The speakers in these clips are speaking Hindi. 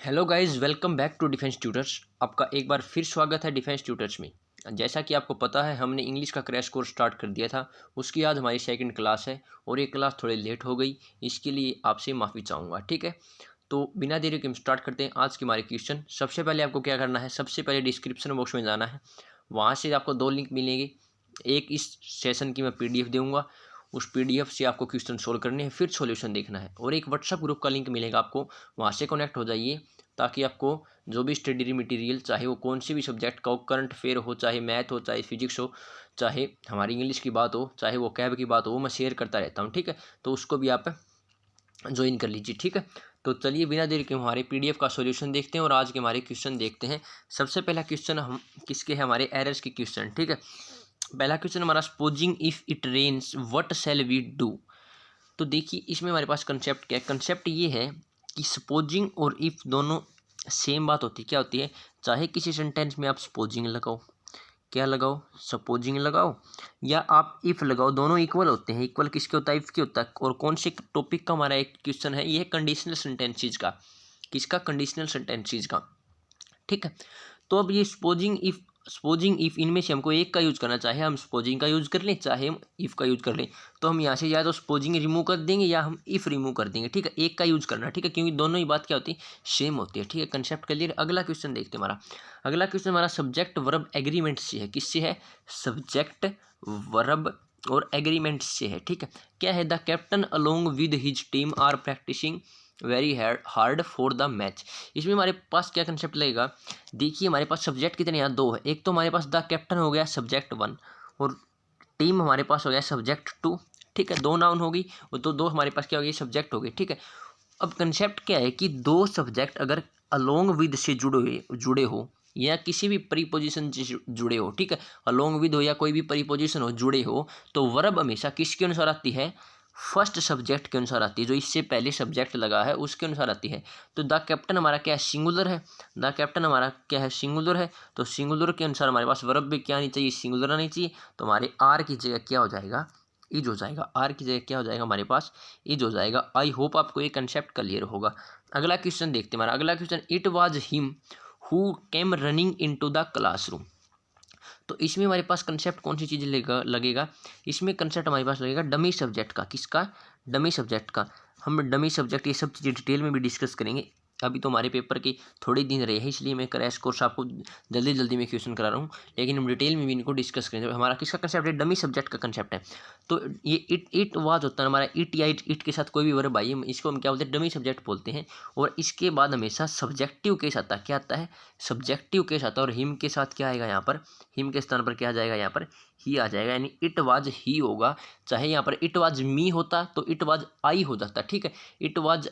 Hello guys, welcome back to defence tutors. आपका एक बार फिर स्वागत है डिफेंस ट्यूटर्स में। जैसा कि आपको पता है, हमने इंग्लिश का क्रैश कोर्स स्टार्ट कर दिया था। उसकी आज हमारी सेकंड क्लास है और ये क्लास थोड़ी लेट हो गई, इसके लिए आपसे माफ़ी चाहूँगा। ठीक है, तो बिना देरी के हम स्टार्ट करते हैं आज के हमारे क्वेश्चन। सबसे पहले आपको क्या करना है, सबसे पहले डिस्क्रिप्शन बॉक्स में जाना है। वहाँ से आपको दो लिंक मिलेंगे। एक इस सेशन की मैं PDF दूँगा, उस PDF से आपको क्वेश्चन सोल्व करने हैं, फिर सॉल्यूशन देखना है। और एक व्हाट्सअप ग्रुप का लिंक मिलेगा आपको, वहाँ से कनेक्ट हो जाइए ताकि आपको जो भी स्टडी मटेरियल, चाहे वो कौन से भी सब्जेक्ट का हो, करंट अफेयर हो, चाहे मैथ हो, चाहे फिजिक्स हो, चाहे हमारी इंग्लिश की बात हो, चाहे वो कैब की बात हो, वो मैं शेयर करता रहता हूँ। ठीक है, तो उसको भी आप ज्वाइन कर लीजिए। ठीक है, तो चलिए बिना देरी के हमारे PDF का सॉल्यूशन देखते हैं और आज के हमारे क्वेश्चन देखते हैं। सबसे पहला क्वेश्चन हम किसके हैं, हमारे एरर्स के क्वेश्चन। ठीक है, पहला क्वेश्चन हमारा, supposing if it rains what shall we do. तो देखिए इसमें हमारे पास कंसेप्ट क्या है। कंसेप्ट ये है कि सपोजिंग और इफ़ दोनों सेम बात होती है। क्या होती है, चाहे किसी सेंटेंस में आप सपोजिंग लगाओ, क्या लगाओ, सपोजिंग लगाओ, या आप इफ़ लगाओ, दोनों इक्वल होते हैं। इक्वल किसके होता है, इफ़ के होता है। और कौन से टॉपिक का हमारा एक क्वेश्चन है, ये है कंडीशनल सेंटेंसेज का। किसका, कंडीशनल सेंटेंसेज का। ठीक है, तो अब ये सपोजिंग इफ इनमें से हमको एक का यूज़ करना, चाहे हम सपोजिंग का यूज़ कर लें, चाहे हम इफ़ का यूज़ कर लें। तो हम यहाँ से या तो सपोजिंग रिमूव कर देंगे या हम इफ़ रिमूव कर देंगे। ठीक है, एक का यूज़ करना। ठीक है, क्योंकि दोनों ही बात क्या होती है, सेम होती है। ठीक है, कंसेप्ट क्लियर। अगला क्वेश्चन देखते हैं हमारा। अगला क्वेश्चन हमारा सब्जेक्ट वर्ब एग्रीमेंट से है। किससे है, सब्जेक्ट वर्ब और एग्रीमेंट से है। ठीक है, क्या है, the captain along with his team are practising very hard for the match. इसमें हमारे पास क्या कंसेप्ट लगेगा, देखिए हमारे पास सब्जेक्ट कितने यहाँ दो है। एक तो हमारे पास द कैप्टन हो गया सब्जेक्ट 1 और टीम हमारे पास हो गया सब्जेक्ट 2। ठीक है, दो नाउन होगी और दो हमारे पास क्या हो गई, सब्जेक्ट हो गई। ठीक है, अब कंसेप्ट क्या है कि दो सब्जेक्ट अगर अलोंग विद से जुड़े हो या किसी भी प्रीपोजिशन से जुड़े हो, ठीक है, अलोंग विद हो या कोई भी प्रीपोजिशन हो, जुड़े हो, तो वर्ब हमेशा किसके अनुसार आती है, फर्स्ट सब्जेक्ट के अनुसार आती है। जो इससे पहले सब्जेक्ट लगा है उसके अनुसार आती है। तो द कैप्टन हमारा क्या है, सिंगुलर है। द कैप्टन हमारा क्या है, सिंगुलर है। तो सिंगुलर के अनुसार हमारे पास वर्ब भी क्या आनी चाहिए, सिंगुलर आनी चाहिए। तो हमारे आर की जगह क्या हो जाएगा, इज हो जाएगा। आर की जगह क्या हो जाएगा, हमारे पास इज हो जाएगा। आई होप आपको ये कंसेप्ट क्लियर होगा। अगला क्वेश्चन देखते हैं हमारा। अगला question, it was him who came running into the classroom. तो इसमें हमारे पास कंसेप्ट कौन सी चीज़ लगेगा, इसमें कंसेप्ट हमारे पास लगेगा डमी सब्जेक्ट का। किसका, डमी सब्जेक्ट का। हम डमी सब्जेक्ट ये सब चीज़ें डिटेल में भी डिस्कस करेंगे। अभी तो हमारे पेपर के थोड़े दिन रहे हैं, इसलिए मैं क्रैश कोर्स आपको जल्दी जल्दी में क्वेश्चन करा रहा हूँ, लेकिन हम डिटेल में भी इनको डिस्कस करेंगे। हमारा किसका कंसेप्ट है, डमी सब्जेक्ट का कंसेप्ट है। तो ये इट वाज होता है हमारा, इट या इट के साथ कोई भी वर्ब आइए, इसको हम क्या बोलते हैं, डमी सब्जेक्ट बोलते हैं। और इसके बाद हमेशा सब्जेक्टिव केस आता है। क्या आता है, सब्जेक्टिव केस आता है। और हिम के साथ क्या आएगा यहाँ पर, हिम के स्थान पर क्या आ जाएगा, यहाँ पर ही आ जाएगा, यानी इट वाज ही होगा। चाहे यहाँ पर इट वाज मी होता तो इट वाज आई हो जाता। ठीक है, इट वाज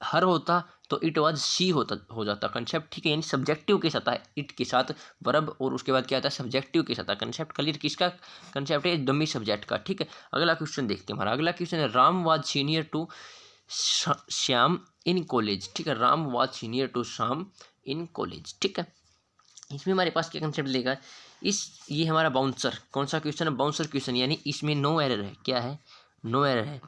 हर होता तो इट वाज शी होता हो जाता कंसेप्ट। ठीक है, यानी सब्जेक्टिव के साथ है इट के साथ वर्ब, और उसके बाद क्या आता है, सब्जेक्टिव के साथ है कंसेप्ट। क्लियर, किसका कंसेप्ट है, डमी सब्जेक्ट का। ठीक है, अगला क्वेश्चन देखते हैं हमारा। अगला क्वेश्चन है, Ram was senior to Shyam in college. ठीक है, Ram was senior to Shyam in college. ठीक है, इसमें हमारे पास क्या कंसेप्ट लेगा, ये हमारा बाउंसर, कौन सा क्वेश्चन है, बाउंसर क्वेश्चन, यानी इसमें नो एरर है। क्या है, नो एरर है।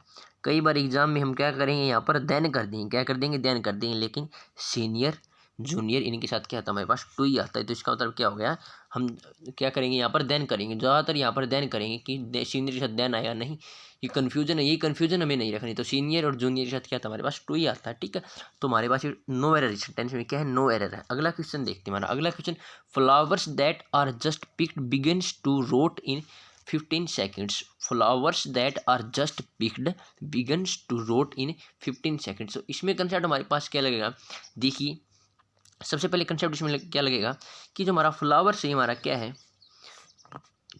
कई बार एग्जाम में हम क्या करेंगे, यहाँ पर देन कर देंगे, क्या कर देंगे, देन कर देंगे, लेकिन सीनियर जूनियर इनके साथ क्या आता है, हमारे पास टू ही आता है। तो इसका मतलब क्या हो गया, हम क्या करेंगे, यहाँ पर देन करेंगे। ज़्यादातर यहाँ पर देन करेंगे कि सीनियर के साथ देन आएगा, नहीं, ये कन्फ्यूजन है, यही कन्फ्यूजन हमें नहीं रखनी। तो सीनियर और जूनियर के साथ क्या था, हमारे पास टू ही आता है। ठीक है, तो हमारे पास नो एरर, इस टेंस में क्या है, नो एरर है। अगला क्वेश्चन देखते हैं हमारा। अगला question, flowers that are just picked begins to rot in 15 seconds. Flowers that are just picked begins to rot in 15 seconds. तो इसमें कंसेप्ट हमारे पास क्या लगेगा, देखिए सबसे पहले कंसेप्ट इसमें क्या लगेगा कि जो हमारा फ्लावर से हमारा क्या है,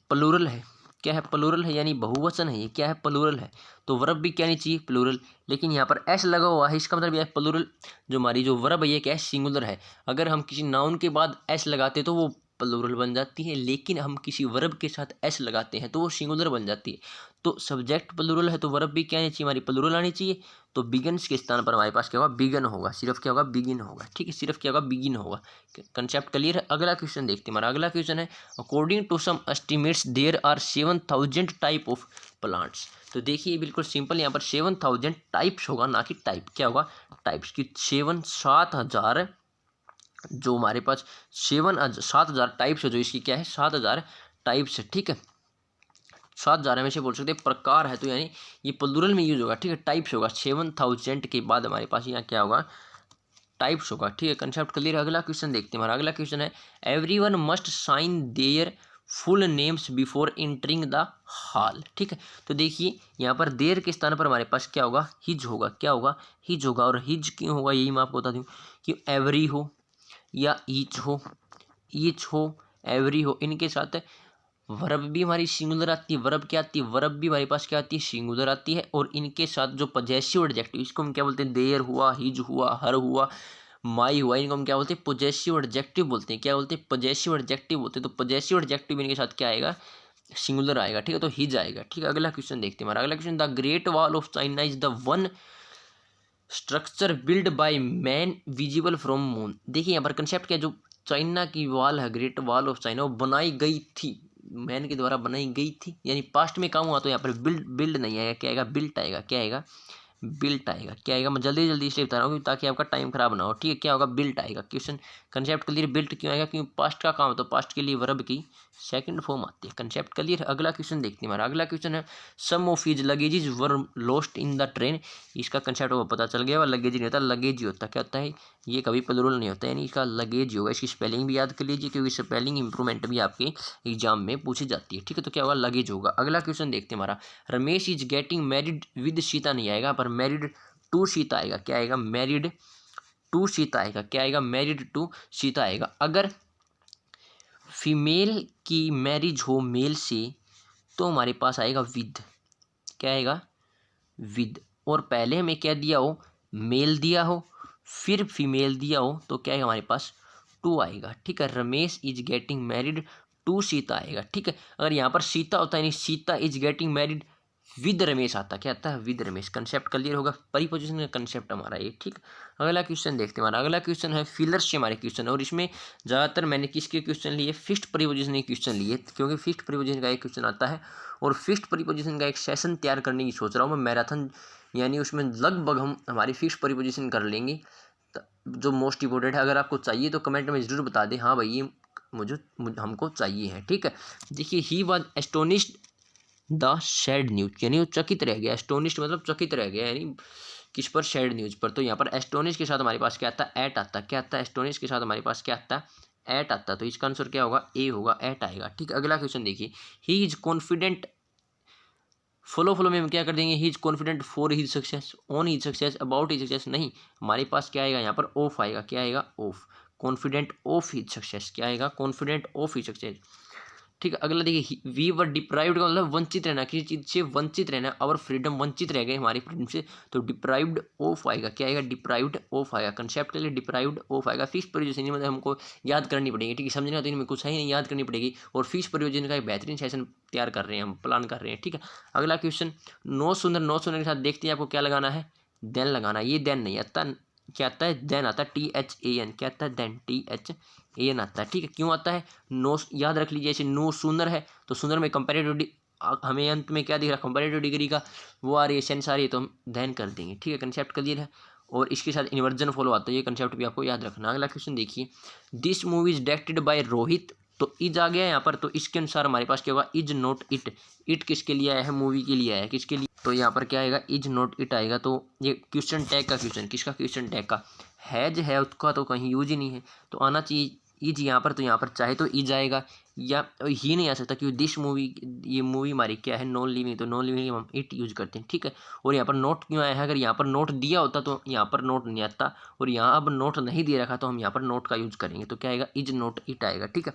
प्लूरल है। क्या है, प्लूरल है, यानी बहुवचन है। ये क्या है, प्लूरल है। तो वर्ब भी क्या नहीं चाहिए, प्लूरल। लेकिन यहाँ पर एस लगा हुआ है, इसका मतलब यह है प्लूरल। जो हमारी जो वर्ब है ये क्या है, सिंगुलर है। अगर हम किसी नाउन के बाद एस लगाते तो वो प्लूरल बन जाती है, लेकिन हम किसी वर्ब के साथ एस लगाते हैं तो वो सिंगुलर बन जाती है। तो सब्जेक्ट प्लूरल है तो वर्ब भी क्या आनी चाहिए, हमारी प्लूरल आनी चाहिए। तो बिगन्स के स्थान पर हमारे पास क्या होगा, बिगन होगा। सिर्फ क्या होगा, बिगिन होगा। ठीक है, सिर्फ क्या होगा, बिगिन होगा। कंसेप्ट क्लियर है। अगला क्वेश्चन देखते हैं हमारा। अगला क्वेश्चन है, according to some estimates there are 7000 type of plants. तो देखिए बिल्कुल सिंपल, यहाँ पर 7000 टाइप्स होगा, ना कि टाइप। क्या होगा, टाइप्स की 7,000 जो हमारे पास 7,000 टाइप्स है, जो इसकी क्या है 7,000 टाइप्स है। ठीक है, 7,000 में से बोल सकते हैं प्रकार है, तो यानी ये प्लूरल में यूज होगा। ठीक है, टाइप्स होगा 7,000 के बाद हमारे पास यहाँ क्या होगा टाइप्स होगा। ठीक है, कंसेप्ट क्लियर। अगला क्वेश्चन देखते हैं। हमारा अगला क्वेश्चन है everyone must sign their full names before entering the hall. ठीक है, तो देखिए यहाँ पर देर के स्थान पर हमारे पास क्या होगा हिज होगा। क्या होगा हिज होगा। और हिज क्यों होगा यही मैं आपको बता दूँ कि एवरी हो या ईच हो एवरी हो, इनके साथ वर्ब भी हमारी सिंगुलर आती है। वर्ब क्या आती है, वर्ब भी हमारे पास क्या आती है सिंगुलर आती है। और इनके साथ जो पजेसिव एडजेक्टिव, इसको हम क्या बोलते हैं देयर हुआ, हिज हुआ, हर हुआ, माई हुआ, इनको हम क्या बोलते हैं पजेसिव एडजेक्टिव बोलते हैं। क्या बोलते हैं पजेसिव एडजेक्टिव बोलते हैं। तो पजेसिव एडजेक्टिव इनके साथ क्या आएगा सिंगुलर आएगा। ठीक है, तो हिज आएगा। ठीक है, अगला क्वेश्चन देखते हैं। हमारा अगला question the great wall of China is the one structure build by man visible from moon. देखिए यहाँ पर कंसेप्ट क्या, जो चाइना की वॉल है ग्रेट वॉल ऑफ चाइना, वो बनाई गई थी, मैन के द्वारा बनाई गई थी, यानी पास्ट में काम हुआ। तो यहाँ पर बिल्ड नहीं आएगा, क्या आएगा बिल्ट आएगा। क्या आएगा बिल्ट आएगा। क्या आएगा मैं जल्दी जल्दी इसलिए बता रहा हूँ ताकि आपका टाइम खराब ना हो। ठीक है, क्या होगा बिल्ट आएगा। Question concept clear. बिल्ट क्यों आएगा क्योंकि पास्ट का काम है, तो पास्ट के लिए वर्ब की सेकंड फॉर्म आती है। Concept clear. अगला क्वेश्चन देखते हैं। हमारा अगला क्वेश्चन है some of his luggages were lost in the train. इसका कंसेप्ट वो पता चल गया। लगेज नहीं होता, लगेज ही होता। क्या होता है ये कभी प्लूरल नहीं होता, यानी इसका लगेज होगा। इसकी स्पेलिंग भी याद कर लीजिए क्योंकि स्पेलिंग इंप्रूवमेंट भी आपके एग्जाम में पूछी जाती है। ठीक है, तो क्या होगा लगेज होगा। अगला क्वेश्चन देखते हैं। हमारा Ramesh is getting married with Sita नहीं आएगा, पर मैरिड टू सीता आएगा। क्या आएगा मैरिड टू सीता आएगा। क्या आएगा मैरिड टू सीता आएगा। अगर फीमेल की मैरिज हो मेल से तो हमारे पास आएगा विद। क्या आएगा विद। और पहले हमें क्या दिया हो मेल दिया हो फिर फीमेल दिया हो तो क्या आएगा हमारे पास टू आएगा। ठीक है, Ramesh is getting married to Sita आएगा। ठीक है, अगर यहाँ पर सीता होता है यानी Sita is getting married with Ramesh आता। क्या आता है विद रमेश। कंसेप्ट क्लियर होगा। परिपोजिशन का कंसेप्ट हमारा ये। ठीक, अगला क्वेश्चन देखते हैं। हमारा अगला क्वेश्चन है फिलर्स से हमारे क्वेश्चन, और इसमें ज़्यादातर मैंने किसके क्वेश्चन लिए फिक्स्ड परिपोजिशन के क्वेश्चन लिए, क्योंकि फिक्स्ड परिपोजिशन का एक क्वेश्चन आता है और फिक्स्ड परिपोजिशन का एक सेशन तैयार करने की सोच रहा हूँ मैं मैराथन, यानी उसमें लगभग हम हमारी फिक्स्ड परिपोजिशन कर लेंगे जो मोस्ट इंपॉर्टेंट है। अगर आपको चाहिए तो कमेंट में ज़रूर बता दें हाँ भाई ये मुझे हमको चाहिए है। ठीक है, देखिए he was astonished the sad news, यानी वो चकित रह गया। एस्टोनिश्ड मतलब चकित रह गया, यानी किस पर सैड न्यूज पर। तो यहाँ पर एस्टोनिश के साथ हमारे पास क्या आता है एट आता। क्या आता है एस्टोनिश के साथ हमारे पास क्या आता है एट आता। तो इसका आंसर क्या होगा ए होगा, एट आएगा। ठीक, अगला क्वेश्चन देखिए ही इज कॉन्फिडेंट फॉलो में हम क्या कर देंगे he is confident for his success, on his success, about his success नहीं, हमारे पास क्या आएगा यहाँ पर ऑफ आएगा। क्या आएगा of. Confident of his success. क्या आएगा कॉन्फिडेंट ऑफ हिज सक्सेस। ठीक है, अगला देखिए वी वर डिप्राइव्ड का मतलब वंचित रहना, किसी चीज़ से वंचित रहना। और फ्रीडम वंचित रह गए हमारी फ्रीडम से, तो डिप्राइव्ड ऑफ आएगा। क्या आएगा डिप्राइव्ड ऑफ आएगा। कंसेप्ट के लिए डिप्राइव्ड ऑफ आएगा। फिक्स परियोजना मतलब हमको याद करनी पड़ेगी। ठीक है, समझना तो इनमें कुछ है नहीं, याद करनी पड़ेगी। और फिक्स परियोजना का एक बेहतरीन सेशन तैयार कर रहे हैं हम, प्लान कर रहे हैं। ठीक है, अगला क्वेश्चन नो सुंदर के साथ देखते हैं आपको क्या लगाना है देन लगाना। ये देन नहीं आता, क्या आता है देन आता है THAN। क्या आता है देन THAN आता है। ठीक है, क्यों आता है नो याद रख लीजिए। जैसे नो सुंदर है तो सुंदर में कंपेरेटिव हमें अंत में क्या दिख रहा है कंपेरेटिव डिग्री का वो आ रही है सेंस आ रही है, तो हम देन कर देंगे। ठीक है, कंसेप्ट क्लियर है। और इसके साथ इन्वर्जन फॉलो आता है, ये कंसेप्ट भी आपको याद रखना। अगला क्वेश्चन देखिए this movie is directed by Rohit, तो इज आ गया यहाँ पर, तो इसके अनुसार हमारे पास क्या होगा इज नॉट इट। इट किसके लिए आया है मूवी के लिए आया है, किसके लिए, तो यहाँ पर क्या आएगा इज नॉट इट आएगा। तो ये क्वेश्चन टैग का क्वेश्चन, किसका क्वेश्चन टैग का हैज है उसका तो कहीं यूज ही नहीं है, तो आना चाहिए इज यहाँ पर। तो यहाँ पर चाहे तो इज आएगा या ही नहीं आ सकता क्योंकि दिस मूवी ये मूवी हमारी क्या है नॉन लिविंग, तो नॉन लिविंग हम इट यूज करते हैं। ठीक है, और यहाँ पर नोट क्यों आया है, अगर यहाँ पर नोट दिया होता तो यहाँ पर नोट नहीं आता, और यहाँ अब नोट नहीं दे रखा तो हम यहाँ पर नोट का यूज करेंगे। तो क्या आएगा इज नोट इट आएगा। ठीक है,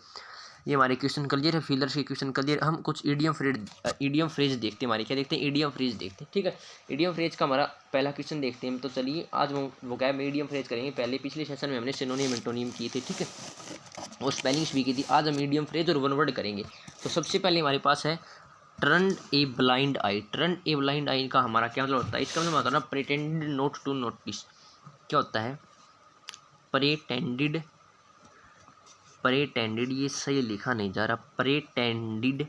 ये हमारे क्वेश्चन क्लियर है। फिलर्स के क्वेश्चन क्लियर। हम कुछ ईडियम फ्रेज देखते हैं हमारे, क्या देखते हैं ईडियम फ्रेज देखते हैं। ठीक है, ईडियम फ्रेज का हमारा पहला क्वेश्चन देखते हैं। तो चलिए आज वो क्या में ईडियम फ्रेज करेंगे। पहले पिछले सेशन में हमने सिनोनिम एंटोनिम किए थे। ठीक है, और स्पेलिंग्स भी की थी। आज हम मीडियम फ्रेज और वन वर्ड करेंगे। तो सबसे पहले हमारे पास है turn a blind eye. Turn a blind eye का हमारा क्या मतलब होता है, इसका मतलब होता है ना प्रिटेंडेड नोट टू नोटिस। क्या होता है प्रेटेंडेड, ये सही लिखा नहीं जा रहा, प्रेटेंडेड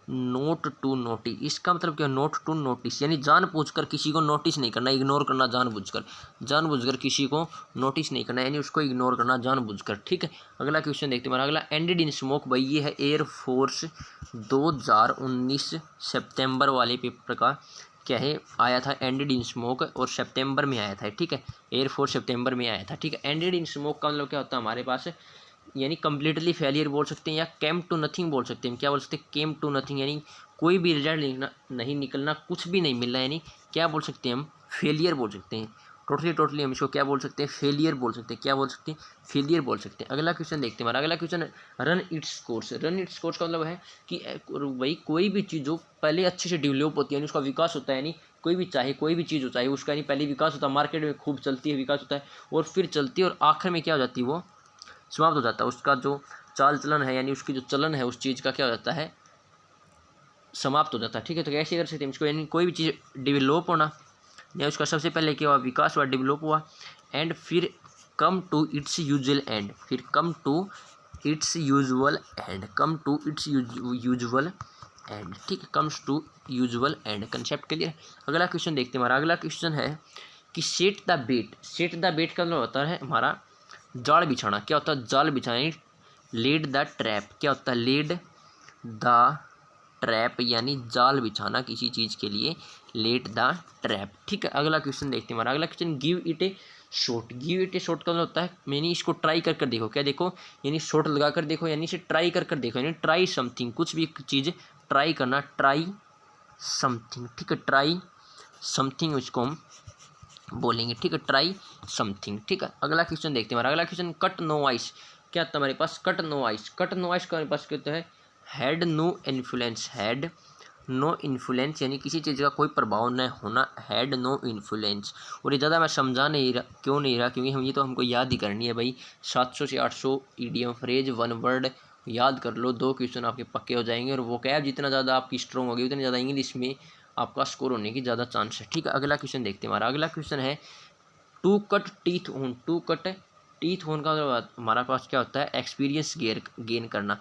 नोट टू नोटिस, इसका मतलब क्या, नोट टू नोटिस यानी जानबूझकर किसी को नोटिस नहीं करना, इग्नोर करना, जानबूझकर किसी को नोटिस नहीं करना यानी उसको इग्नोर करना जानबूझकर। ठीक है, अगला क्वेश्चन देखते हैं हमारा अगला, एंडेड इन स्मोक। भाई ये है एयरफोर्स 2019 सितंबर वाले पेपर का क्या है, आया था एंडेड इन स्मोक और सितंबर में आया था। ठीक है, एयरफोर्स सितंबर में आया था। ठीक है, एंडेड इन स्मोक का मतलब क्या होता है हमारे पास, यानी कम्प्लीटली फेलियर बोल सकते हैं या केम टू नथिंग बोल सकते हैं। क्या बोल सकते हैं, केम टू नथिंग यानी कोई भी रिजल्ट नहीं निकलना, कुछ भी नहीं मिलना, यानी क्या बोल सकते हैं हम, फेलियर बोल सकते हैं। टोटली हम इसको क्या बोल सकते हैं, फेलियर बोल सकते हैं। क्या बोल सकते हैं, फेलियर बोल सकते हैं। अगला क्वेश्चन देखते हैं हमारा अगला question, run its course. Run its course का मतलब है कि भाई कोई भी चीज़ जो पहले अच्छे से डेवलप होती है यानी उसका विकास होता है, यानी कोई भी चीज़ हो चाहे उसका यानी पहले विकास होता है, मार्केट में खूब चलती है, विकास होता है और फिर चलती है और आखिर में क्या हो जाती है, वो समाप्त हो जाता है। उसका जो चाल चलन है यानी उसकी जो चलन है उस चीज़ का क्या हो जाता है, समाप्त हो जाता है। ठीक है, तो कैसे कर सकते हैं इसको, यानी कोई भी चीज़ डेवलप होना या उसका सबसे पहले क्या हुआ, विकास हुआ, डेवलप हुआ, एंड फिर come to its usual end, फिर come to its usual end, come to its usual end. ठीक है, comes to usual end, concept clear. अगला क्वेश्चन देखते हैं हमारा अगला क्वेश्चन है कि set the bet. Set the bet का मतलब होता है हमारा जाल बिछाना। क्या होता है, जाल बिछाना। लेड द ट्रैप, क्या होता है, लेड द ट्रैप यानी जाल बिछाना किसी चीज़ के लिए, लेट द ट्रैप। ठीक है, अगला क्वेश्चन देखते हैं हमारा अगला question, give it A shot. Give it A shot का मतलब होता है यानी इसको ट्राई कर देखो। क्या देखो, यानी शॉट लगा कर देखो, यानी इसे ट्राई कर देखो, यानी ट्राई समथिंग, कुछ भी चीज़ ट्राई करना, ट्राई समथिंग। ठीक है, ट्राई समथिंग उसको हम बोलेंगे। ठीक है, ट्राई समथिंग। ठीक है, अगला क्वेश्चन देखते हैं हमारा अगला क्वेश्चन, कट नो आइस। क्या था हमारे पास, cut no ice. Cut no ice का हमारे पास कहते हैं had no influence. Had no influence यानी किसी चीज़ का कोई प्रभाव न होना, हैड नो इन्फ्लुएंस। और ये ज़्यादा मैं समझा नहीं रहा, क्यों नहीं रहा, क्योंकि हम ये तो हमको याद ही करनी है भाई। 700 से 800 ईडियम फ्रेज, वन वर्ड याद कर लो, 2 क्वेश्चन आपके पक्के हो जाएंगे। और वो क्या, जितना ज़्यादा आपकी स्ट्रॉन्ग होगी उतनी ज़्यादा इंग्लिश में आपका स्कोर होने की ज़्यादा चांस है। ठीक है, अगला क्वेश्चन देखते हैं हमारा अगला क्वेश्चन है, to cut teeth on. To cut teeth on का हमारा पास क्या होता है, एक्सपीरियंस गेन करना।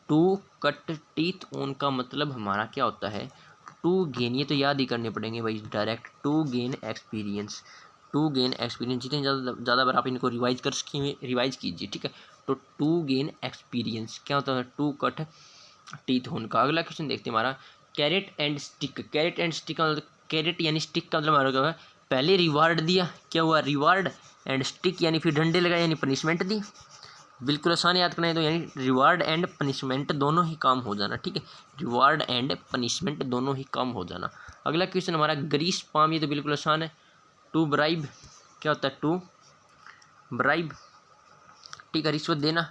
टू कट टीथ ऑन का मतलब हमारा क्या होता है, टू गेन, ये तो याद ही करने पड़ेंगे भाई direct, to gain experience. To gain experience, जितने ज़्यादा बार आप इनको रिवाइज कीजिए। ठीक है, तो टू गेन एक्सपीरियंस क्या होता है, टू कट टीथ ऑन का। अगला क्वेश्चन देखते हैं हमारा, carrot and stick. Carrot and stick का मतलब, कैरेट यानी स्टिक का मतलब हमारा क्या है, पहले रिवार्ड दिया, क्या हुआ, रिवार्ड, एंड स्टिक यानी फिर डंडे लगाए यानी पनिशमेंट दी। बिल्कुल आसान याद करना है तो, यानी रिवार्ड एंड पनिशमेंट दोनों ही काम हो जाना। ठीक है, रिवार्ड एंड पनिशमेंट दोनों ही काम हो जाना। अगला क्वेश्चन हमारा, ग्रीस पाम। ये तो बिल्कुल आसान है, टू ब्राइब। क्या होता है, टू ब्राइब। ठीक है, रिश्वत देना।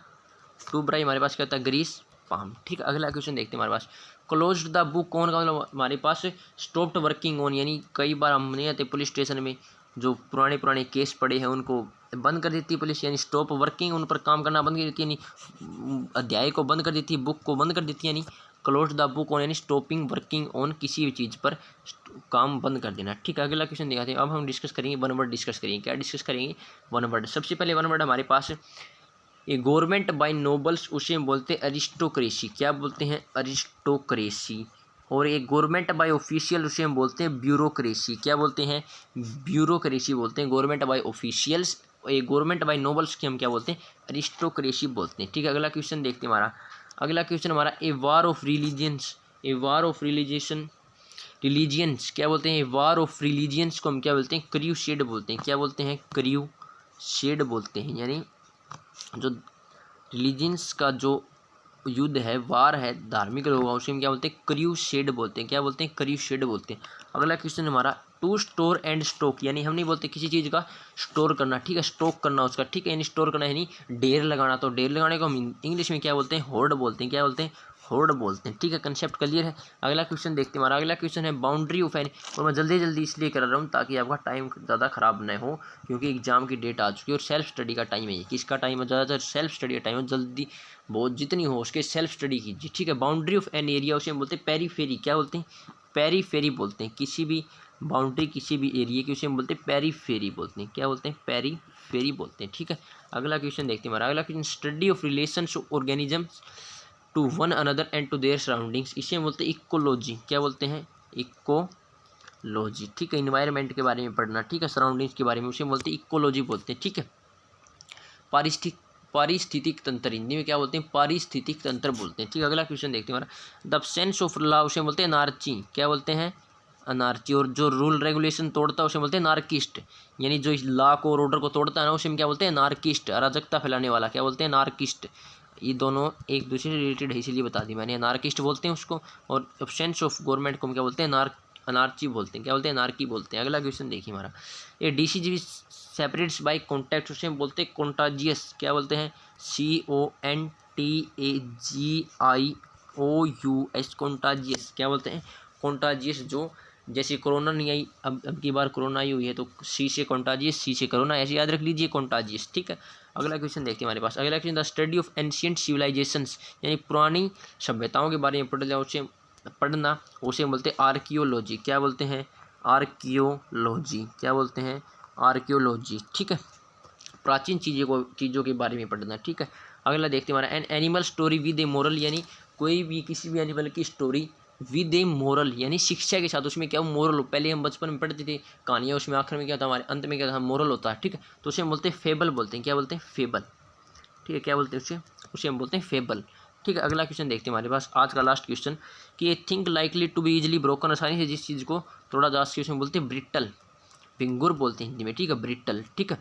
टू ब्राइब हमारे पास क्या होता है, ग्रीस पाम। ठीक है, अगला क्वेश्चन देखते हैं हमारे पास, क्लोज्ड द बुक ऑन का मतलब हमारे पास स्टॉप्ड वर्किंग ऑन, यानी कई बार हम नहीं आते पुलिस स्टेशन में, जो पुराने केस पड़े हैं उनको बंद कर देती है पुलिस, यानी स्टॉप वर्किंग, उन पर काम करना बंद कर देती है, यानी अध्याय को बंद कर देती है, बुक को बंद कर देती है, यानी क्लोज द बुक ऑन यानी स्टॉपिंग वर्किंग ऑन, किसी भी चीज़ पर काम बंद कर देना। ठीक है, अगला क्वेश्चन दिखाते हैं। अब हम डिस्कस करेंगे वन वर्ड, डिस्कस करेंगे। क्या डिस्कस करेंगे, वन वर्ड। सबसे पहले वन वर्ड हमारे पास, ये गवर्नमेंट बाय नोबल्स, उसे हम बोलते हैं अरिस्टोक्रेसी। क्या बोलते हैं, अरिस्टोक्रेसी। और एक गवर्नमेंट बाय ऑफिशियल, उसे हम बोलते हैं ब्यूरोक्रेसी। क्या बोलते हैं, ब्यूरोक्रेसी बोलते हैं। गवर्नमेंट बाय ऑफिशियल्स, एक गवर्नमेंट बाय नोबल्स की हम क्या बोलते हैं, अरिस्टोक्रेसी बोलते हैं। ठीक है, अगला क्वेश्चन देखते हैं हमारा अगला क्वेश्चन हमारा, a war of religions. A war of religions क्या बोलते हैं, वार ऑफ रिलीजियंस को हम क्या बोलते हैं, क्रूसेड बोलते हैं। क्या बोलते हैं, क्रूसेड बोलते हैं, यानी जो रिलीजियंस का जो युद्ध है, वार है धार्मिक लोग, उसे हम क्या बोलते हैं, क्रूसेड बोलते हैं। क्या बोलते हैं, क्रूसेड बोलते हैं। अगला क्वेश्चन हमारा, टू स्टोर एंड स्टॉक, यानी हम नहीं बोलते किसी चीज़ का स्टोर करना। ठीक है, स्टॉक करना उसका। ठीक है, यानी स्टोर करना यानी ढेर लगाना, तो ढेर लगाने को हम इंग्लिश में क्या बोलते हैं, होर्ड बोलते हैं। क्या बोलते हैं, होर्ड बोलते हैं। ठीक है, कंसेप्ट क्लियर है। अगला क्वेश्चन देखते हैं हमारा अगला क्वेश्चन है, बाउंड्री ऑफ एनी। और मैं जल्दी इसलिए कर रहा हूँ ताकि आपका टाइम ज़्यादा ख़राब न हो, क्योंकि एग्जाम की डेट आ चुकी है और सेल्फ स्टडी का टाइम है। ये किसका टाइम है, ज़्यादातर सेल्फ स्टडी का टाइम है। जल्दी बहुत जितनी हो उसके सेल्फ स्टडी कीजिए। ठीक है, बाउंड्री ऑफ एन एरिया उसे हम बोलते हैं पेरीफेरी। क्या बोलते हैं, पेरीफेरी बोलते हैं। किसी भी बाउंड्री, किसी भी एरिया की उसे हम बोलते हैं पेरीफेरी बोलते हैं। क्या बोलते हैं, पेरीफेरी बोलते हैं। ठीक है, अगला क्वेश्चन देखते हैं हमारा अगला question, study of relations organisms to one another and to their surroundings, इसे बोलते हैं इकोलॉजी। क्या बोलते हैं? इकोलॉजी। ठीक है, इन्वायरमेंट के बारे में पढ़ना, ठीक है, सराउंडिंग्स के बारे में, उसे बोलते हैं इकोलॉजी बोलते हैं। ठीक है, पारिस्थितिक तंत्र, हिंदी में क्या बोलते हैं? पारिस्थितिक तंत्र बोलते हैं। ठीक है, अगला क्वेश्चन देखते हैं हमारा। द सेंस ऑफ लॉ उसे बोलते हैं अनार्ची। क्या बोलते हैं? अनार्ची। और जो रूल रेगुलेशन तोड़ता है उसे बोलते हैं नार्किस्ट, यानी जो इस लॉ को और ऑर्डर को तोड़ता है ना उसे हम क्या बोलते हैं? नार्किस्ट। अराजकता फैलाने वाला क्या बोलते हैं? नार्किस्ट। ये दोनों एक दूसरे से रिलेटेड है, इसीलिए बता दी मैंने। नार्किस्ट बोलते हैं उसको, और सेंस ऑफ गवर्नमेंट को हम क्या बोलते हैं? अनार्ची बोलते हैं। क्या बोलते हैं? नार्की बोलते हैं। अगला क्वेश्चन देखिए हमारा। ये डिसीज सेपरेट्स बाय कॉन्टैक्ट उसे हम बोलते हैं कॉन्टाजियस। क्या बोलते हैं? CONTAGIOUS, contagious. क्या बोलते हैं? कॉन्टाजियस। जो जैसे कोरोना नहीं आई, अब की बार कोरोना आई हुई है, तो सी से कॉन्टाजियस, सी से कोरोना, ऐसे याद रख लीजिए, कॉन्टाजियस। ठीक है, अगला क्वेश्चन देखते हैं हमारे पास। अगला question, the study of ancient civilisations, यानी पुरानी सभ्यताओं के बारे में पढ़ना उसे बोलते हैं आर्कियोलॉजी। क्या बोलते हैं? आर्कियोलॉजी। क्या बोलते हैं? आर्कियोलॉजी। ठीक है, प्राचीन चीज़ों के बारे में पढ़ना। ठीक है, अगला देखते हैं हमारा। An animal story with A moral, यानी कोई भी किसी भी एनिमल की स्टोरी विद ए मोरल, यानी शिक्षा के साथ, उसमें क्या मोरल हो। पहले हम बचपन में पढ़ते थे कहानियाँ, उसमें आखिर में क्या था, हमारे अंत में क्या था? मोरल होता है। ठीक है, तो उसे हम बोलते हैं फेबल बोलते हैं। क्या बोलते हैं? फेबल। ठीक है, क्या बोलते हैं उसे हम बोलते हैं फेबल। ठीक है, अगला क्वेश्चन देखते हैं हमारे पास, आज का लास्ट क्वेश्चन, कि a thing likely to be easily broken, आसानी से जिस चीज़ को तोड़ा जा सके उसमें बोलते हैं ब्रिटल। भिंगुर बोलते हैं हिंदी में। ठीक है, ब्रिटल। ठीक है,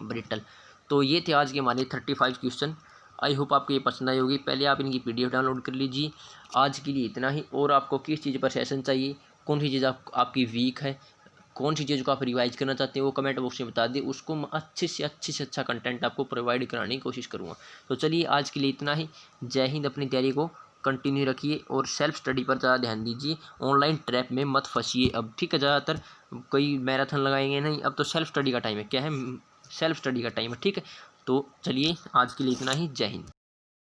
ब्रिटल। तो ये थे आज के हमारे 35 क्वेश्चन। आई होप आपको ये पसंद आई होगी। पहले आप इनकी PDF डाउनलोड कर लीजिए। आज के लिए इतना ही। और आपको किस चीज़ पर सेशन चाहिए, कौन सी चीज़ आपकी वीक है, कौन सी चीज़ को आप रिवाइज करना चाहते हैं, वो कमेंट बॉक्स में बता दें। उसको मैं अच्छे से अच्छा कंटेंट आपको प्रोवाइड कराने की कोशिश करूँगा। तो चलिए आज के लिए इतना ही। जय हिंद। अपनी तैयारी को कंटिन्यू रखिए और सेल्फ स्टडी पर ज़्यादा ध्यान दीजिए। ऑनलाइन ट्रैप में मत फंसिए अब। ठीक है, ज़्यादातर कोई मैराथन लगाएंगे नहीं, अब तो सेल्फ स्टडी का टाइम है। क्या है? सेल्फ स्टडी का टाइम है। ठीक है, तो चलिए आज के लिए इतना ही। जय हिंद।